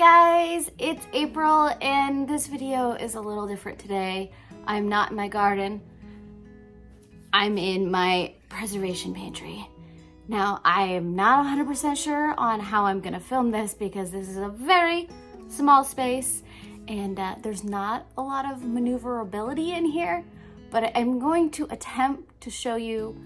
guys, it's April and this video is a little different today. I'm not in my garden. I'm in my preservation pantry. Now, I am not 100% sure on how I'm gonna film this because this is a very small space and there's not a lot of maneuverability in here, but I'm going to attempt to show you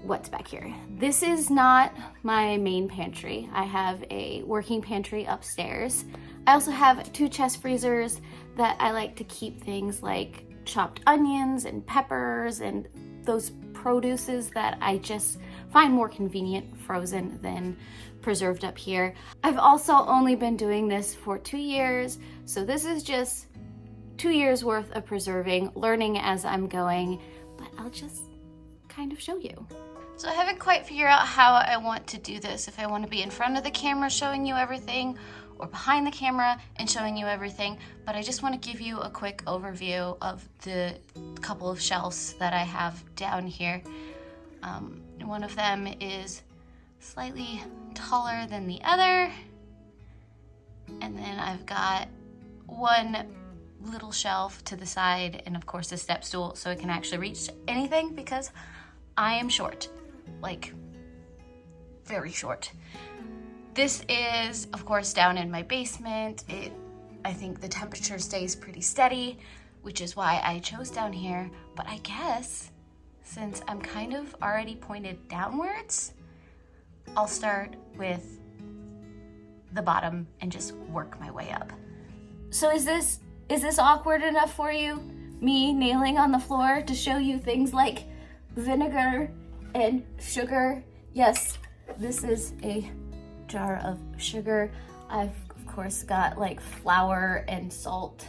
what's back here. This is not my main pantry. I have a working pantry upstairs. I also have 2 chest freezers that I like to keep things like chopped onions and peppers and those produces that I just find more convenient frozen than preserved up here. I've also only been doing this for 2 years, so this is just 2 years worth of preserving, learning as I'm going, but I'll just kind of show you. So I haven't quite figured out how I want to do this, if I want to be in front of the camera showing you everything or behind the camera and showing you everything, but I just want to give you a quick overview of the couple of shelves that I have down here. One of them is slightly taller than the other, and then I've got one little shelf to the side and of course a step stool so it can actually reach anything because I am short, like very short. This is of course down in my basement. I think the temperature stays pretty steady, which is why I chose down here, but I guess since I'm kind of already pointed downwards, I'll start with the bottom and just work my way up. So is this awkward enough for you? Me kneeling on the floor to show you things like vinegar and sugar. Yes, this is a jar of sugar. I've of course got like flour and salt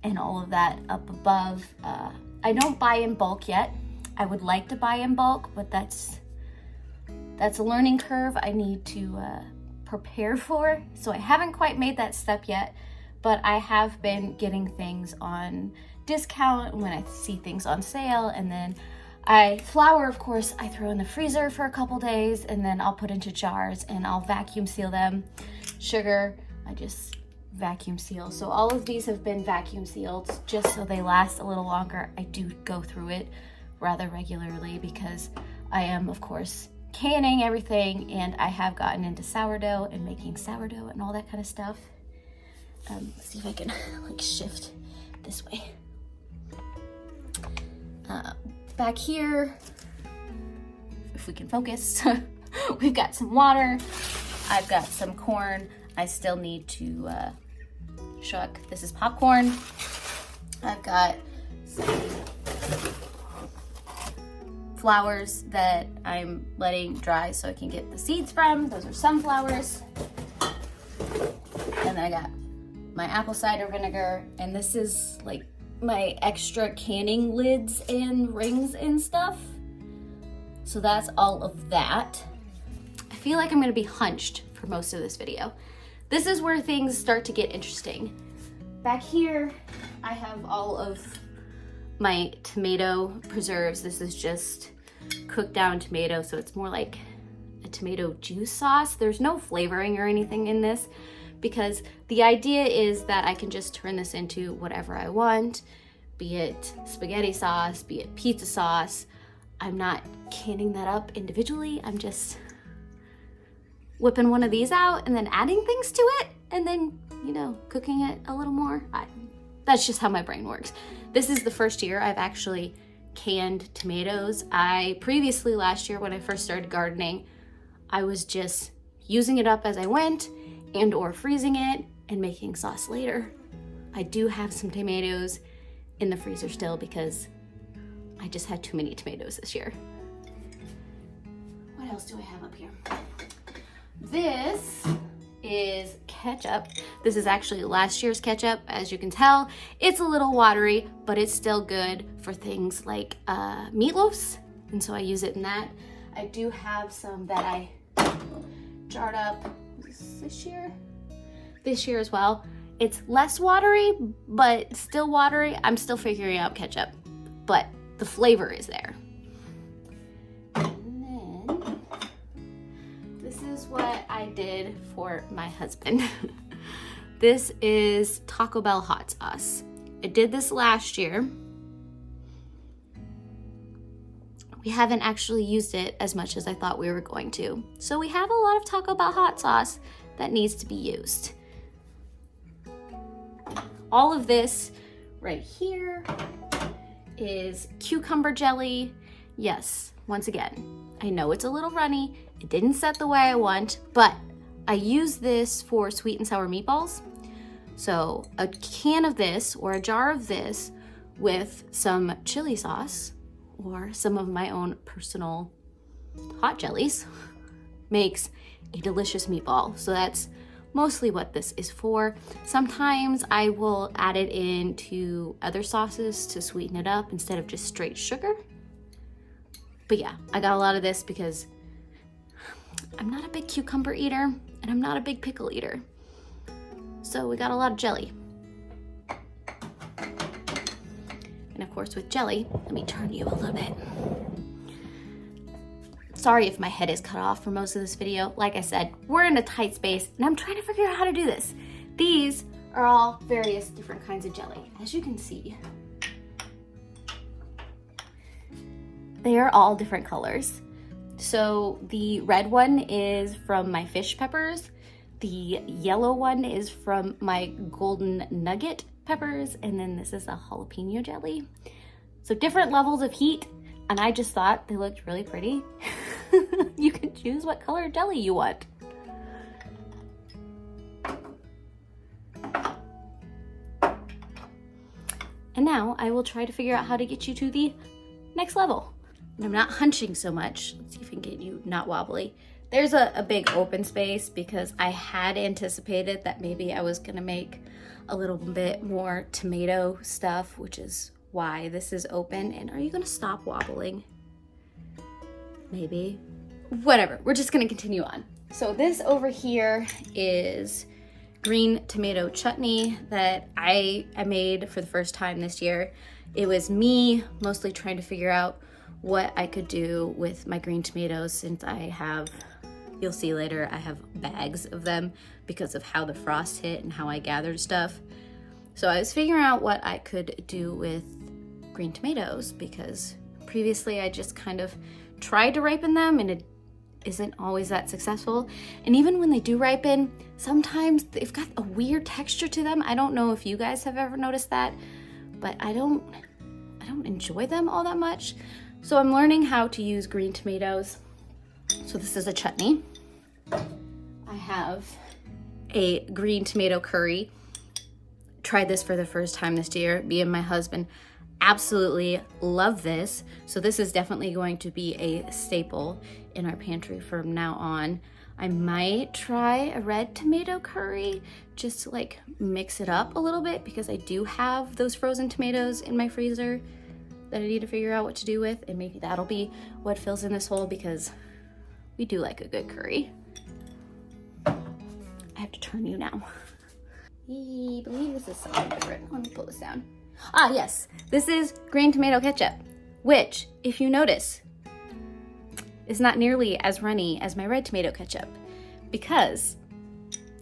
and all of that up above. I don't buy in bulk yet. I would like to buy in bulk, but that's a learning curve I need to prepare for. So I haven't quite made that step yet, but I have been getting things on discount when I see things on sale, and then flour, of course, I throw in the freezer for a couple days and then I'll put into jars and I'll vacuum seal them. Sugar, I just vacuum seal. So all of these have been vacuum sealed just so they last a little longer. I do go through it rather regularly because I am, of course, canning everything, and I have gotten into sourdough and making sourdough and all that kind of stuff. Let's see if I can like shift this way. Back here, if we can focus, we've got some water. I've got some corn. I still need to shuck. This is popcorn. I've got some flowers that I'm letting dry so I can get the seeds from. Those are sunflowers. And then I got my apple cider vinegar, and this is like my extra canning lids and rings and stuff. So that's all of that. I feel like I'm gonna be hunched for most of this video. This is where things start to get interesting. Back here, I have all of my tomato preserves. This is just cooked down tomato, so it's more like a tomato juice sauce. There's no flavoring or anything in this because the idea is that I can just turn this into whatever I want, be it spaghetti sauce, be it pizza sauce. I'm not canning that up individually. I'm just whipping one of these out and then adding things to it and then, you know, cooking it a little more. That's just how my brain works. This is the first year I've actually canned tomatoes. Previously last year when I first started gardening, I was just using it up as I went and or freezing it and making sauce later. I do have some tomatoes in the freezer still because I just had too many tomatoes this year. What else do I have up here? This is ketchup. This is actually last year's ketchup. As you can tell, it's a little watery, but it's still good for things like meatloafs, and so I use it in that. I do have some that I jarred up this year as well. It's less watery, but still watery. I'm still figuring out ketchup, but the flavor is there. And then this is what I did for my husband. This is Taco Bell hot sauce. I did this last year. We haven't actually used it as much as I thought we were going to. So we have a lot of Taco Bell hot sauce that needs to be used. All of this right here is cucumber jelly. Yes, once again, I know it's a little runny. It didn't set the way I want, but I use this for sweet and sour meatballs. So a can of this or a jar of this with some chili sauce or some of my own personal hot jellies makes a delicious meatball. So that's mostly what this is for. Sometimes I will add it into other sauces to sweeten it up instead of just straight sugar. But yeah, I got a lot of this because I'm not a big cucumber eater and I'm not a big pickle eater. So we got a lot of jelly. And of course with jelly, let me turn you a little bit. Sorry if my head is cut off for most of this video. Like I said, we're in a tight space and I'm trying to figure out how to do this. These are all various different kinds of jelly. As you can see, they are all different colors. So the red one is from my fish peppers. The yellow one is from my golden nugget peppers, and then this is a jalapeno jelly. So different levels of heat, and I just thought they looked really pretty. You can choose what color jelly you want. And now I will try to figure out how to get you to the next level. And I'm not hunching so much. Let's see if I can get you not wobbly. There's a big open space because I had anticipated that maybe I was gonna make a little bit more tomato stuff, which is why this is open. And are you gonna stop wobbling? Maybe. Whatever, we're just gonna continue on. So this over here is green tomato chutney that I made for the first time this year. It was me mostly trying to figure out what I could do with my green tomatoes since I have, you'll see later, I have bags of them because of how the frost hit and how I gathered stuff. So I was figuring out what I could do with green tomatoes because previously I just kind of tried to ripen them and it isn't always that successful. And even when they do ripen, sometimes they've got a weird texture to them. I don't know if you guys have ever noticed that, but I don't enjoy them all that much. So I'm learning how to use green tomatoes. So this is a chutney. I have a green tomato curry. Tried this for the first time this year. Me and my husband absolutely love this. So this is definitely going to be a staple in our pantry from now on. I might try a red tomato curry just to like mix it up a little bit because I do have those frozen tomatoes in my freezer that I need to figure out what to do with, and maybe that'll be what fills in this hole because we do like a good curry. I have to turn you now. I believe this is something different. Let me pull this down. Ah, yes, this is green tomato ketchup, which, if you notice, is not nearly as runny as my red tomato ketchup because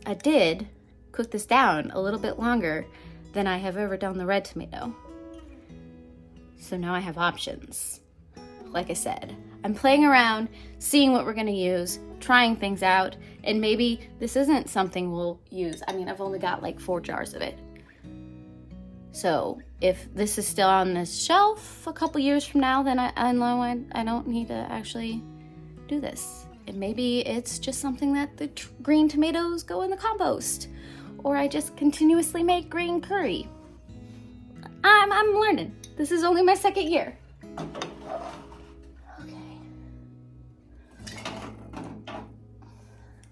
I did cook this down a little bit longer than I have ever done the red tomato. So now I have options. Like I said, I'm playing around, seeing what we're gonna use, trying things out, and maybe this isn't something we'll use. I mean, I've only got like 4 jars of it. So if this is still on this shelf a couple years from now, then I know I don't need to actually do this. And maybe it's just something that the green tomatoes go in the compost, or I just continuously make green curry. I'm learning. This is only my 2nd year. Okay.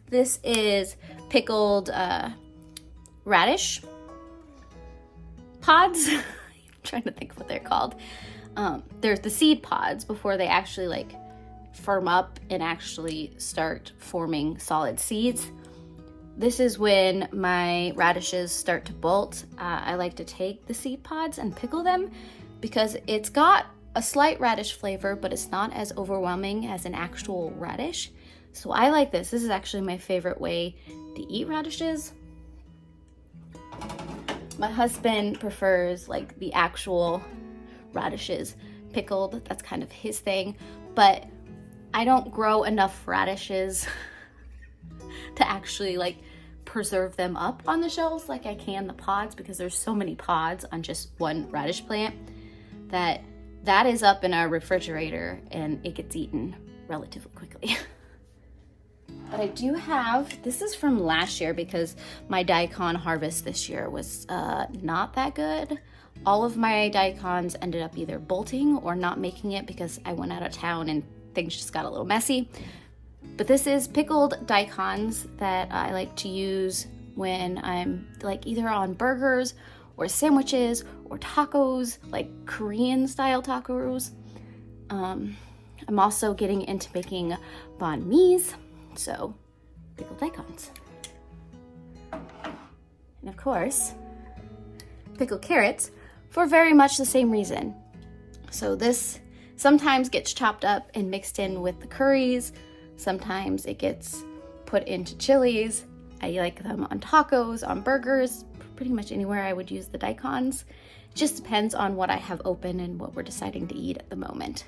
This is pickled radish pods. I'm trying to think what they're called. There's the seed pods before they actually like firm up and actually start forming solid seeds. This is when my radishes start to bolt. I like to take the seed pods and pickle them because it's got a slight radish flavor, but it's not as overwhelming as an actual radish. So I like this. This is actually my favorite way to eat radishes. My husband prefers like the actual radishes pickled. That's kind of his thing, but I don't grow enough radishes to actually like preserve them up on the shelves like I can the pods, because there's so many pods on just one radish plant that is up in our refrigerator and it gets eaten relatively quickly. But I do have, this is from last year because my daikon harvest this year was not that good. All of my daikons ended up either bolting or not making it because I went out of town and things just got a little messy. But this is pickled daikons that I like to use when I'm like either on burgers or sandwiches or tacos, like Korean style tacos. I'm also getting into making banh mi's, so pickled daikons. And of course, pickled carrots for very much the same reason. So this sometimes gets chopped up and mixed in with the curries. Sometimes it gets put into chilies. I like them on tacos, on burgers, pretty much anywhere I would use the daikons. It just depends on what I have open and what we're deciding to eat at the moment.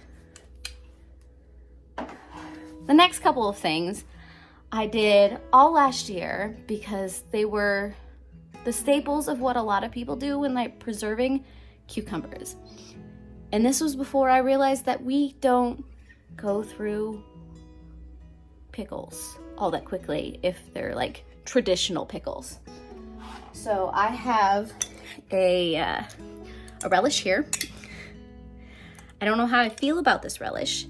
The next couple of things I did all last year because they were the staples of what a lot of people do when like preserving cucumbers. And this was before I realized that we don't go through pickles all that quickly if they're like traditional pickles. So I have a relish here. I don't know how I feel about this relish,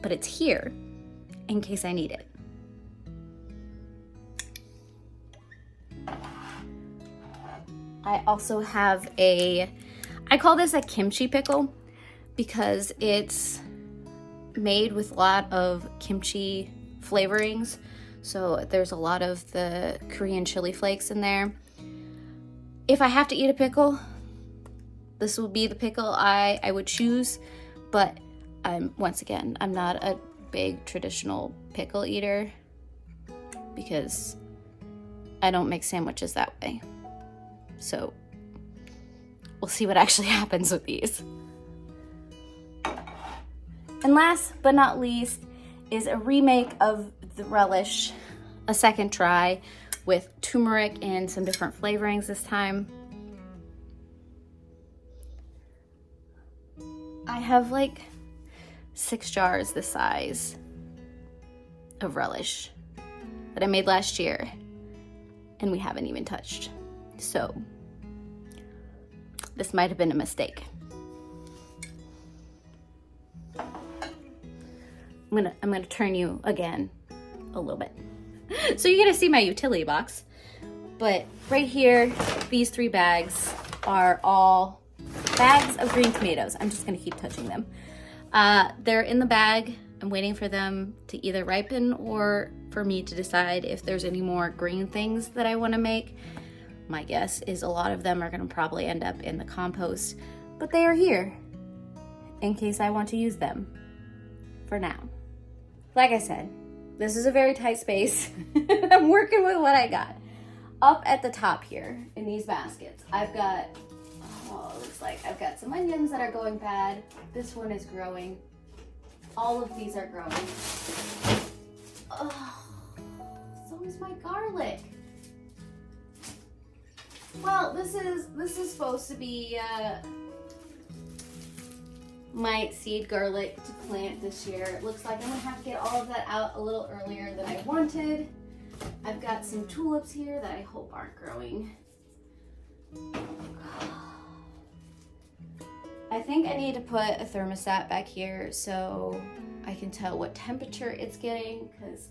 but it's here in case I need it. I also have I call this a kimchi pickle because it's made with a lot of kimchi flavorings. So there's a lot of the Korean chili flakes in there. If I have to eat a pickle, this will be the pickle I would choose, but once again, I'm not a big traditional pickle eater because I don't make sandwiches that way. So we'll see what actually happens with these. And last but not least is a remake of the relish, a second try with turmeric and some different flavorings this time. I have like 6 jars this size of relish that I made last year and we haven't even touched. So this might have been a mistake. I'm gonna turn you again a little bit. So you're gonna see my utility box, but right here, these 3 bags are all bags of green tomatoes. I'm just gonna keep touching them. They're in the bag. I'm waiting for them to either ripen or for me to decide if there's any more green things that I wanna make. My guess is a lot of them are gonna probably end up in the compost, but they are here in case I want to use them for now. Like I said, this is a very tight space. I'm working with what I got. Up at the top here in these baskets, I've got, it looks like I've got some onions that are going bad. This one is growing. All of these are growing. Oh, so is my garlic. Well, this is supposed to be my seed garlic to plant this year. It looks like I'm gonna have to get all of that out a little earlier than I wanted. I've got some tulips here that I hope aren't growing. I think I need to put a thermostat back here so I can tell what temperature it's getting, because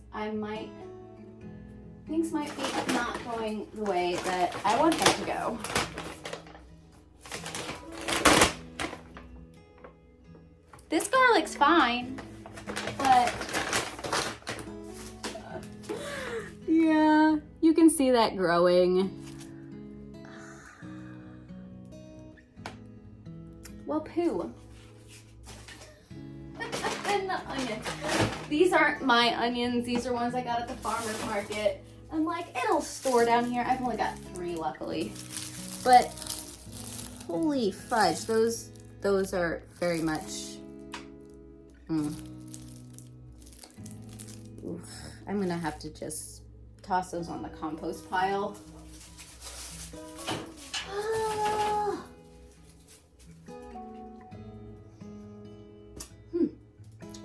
things might be not going the way that I want them to go. This garlic's fine, but yeah, you can see that growing. Well, poo. And the onions. These aren't my onions. These are ones I got at the farmer's market. I'm like, it'll store down here. I've only got 3, luckily. But holy fudge, those are very much, Oof. I'm gonna have to just toss those on the compost pile.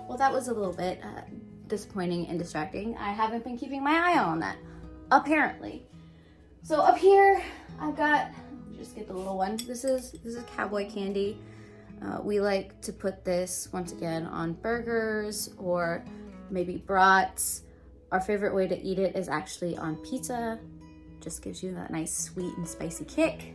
Well, that was a little bit disappointing and distracting. I haven't been keeping my eye on that, apparently. So up here, I've got, just get the little one. This is cowboy candy. We like to put this, once again, on burgers or maybe brats. Our favorite way to eat it is actually on pizza. Just gives you that nice sweet and spicy kick.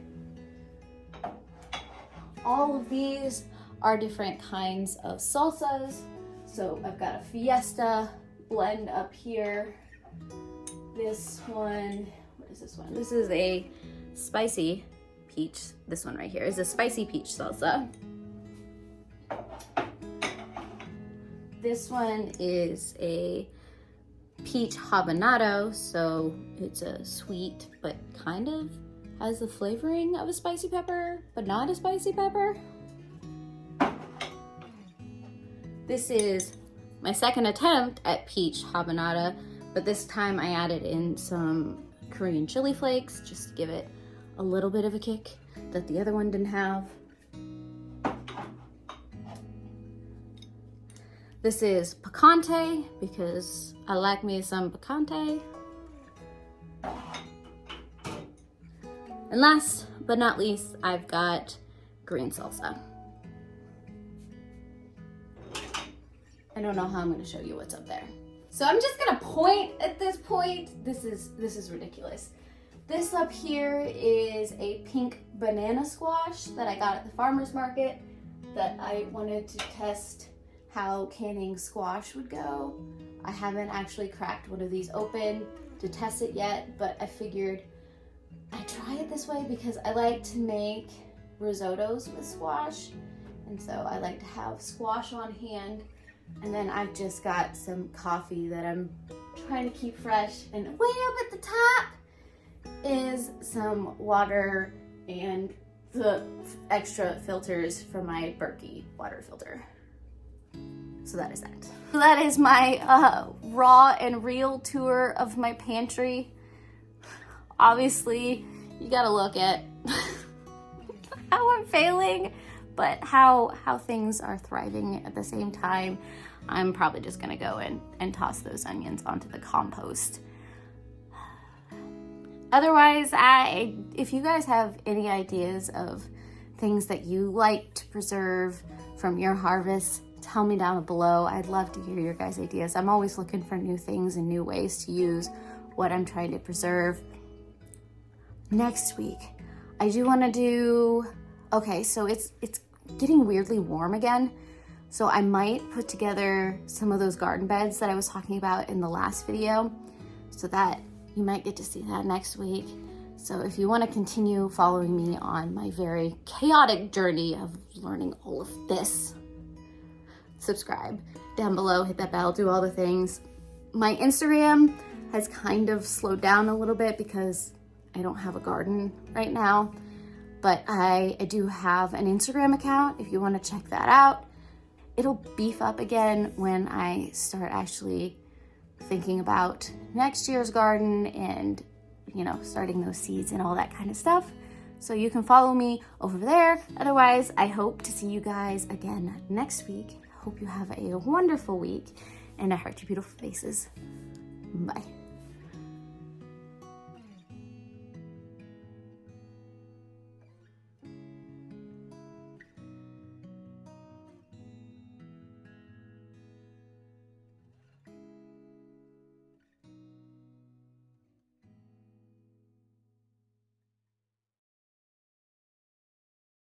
All of these are different kinds of salsas. So I've got a Fiesta blend up here. This one, what is this one? This is a spicy peach. This one right here is a spicy peach salsa. This one is a peach habanero, so it's a sweet, but kind of has the flavoring of a spicy pepper, but not a spicy pepper. This is my second attempt at peach habanero, but this time I added in some Korean chili flakes just to give it a little bit of a kick that the other one didn't have. This is picante because I like me some picante. And last but not least, I've got green salsa. I don't know how I'm gonna show you what's up there. So I'm just gonna point at this point. This is ridiculous. This up here is a pink banana squash that I got at the farmer's market that I wanted to test how canning squash would go. I haven't actually cracked one of these open to test it yet, but I figured I'd try it this way because I like to make risottos with squash. And so I like to have squash on hand. And then I've just got some coffee that I'm trying to keep fresh. And way up at the top is some water and the extra filters for my Berkey water filter. So that is that. That is my raw and real tour of my pantry. Obviously, you gotta look at how I'm failing, but how things are thriving at the same time. I'm probably just gonna go in and toss those onions onto the compost. Otherwise, if you guys have any ideas of things that you like to preserve from your harvest, tell me down below. I'd love to hear your guys' ideas. I'm always looking for new things and new ways to use what I'm trying to preserve. Next week, I do want to do, okay, so it's getting weirdly warm again. So I might put together some of those garden beds that I was talking about in the last video, so that you might get to see that next week. So if you want to continue following me on my very chaotic journey of learning all of this, subscribe down below, hit that bell, do all the things. My Instagram has kind of slowed down a little bit because I don't have a garden right now, but I do have an Instagram account if you want to check that out. It'll beef up again when I start actually thinking about next year's garden and, you know, starting those seeds and all that kind of stuff. So you can follow me over there. Otherwise, I hope to see you guys again next week. Hope you have a wonderful week and I heart your beautiful faces. Bye.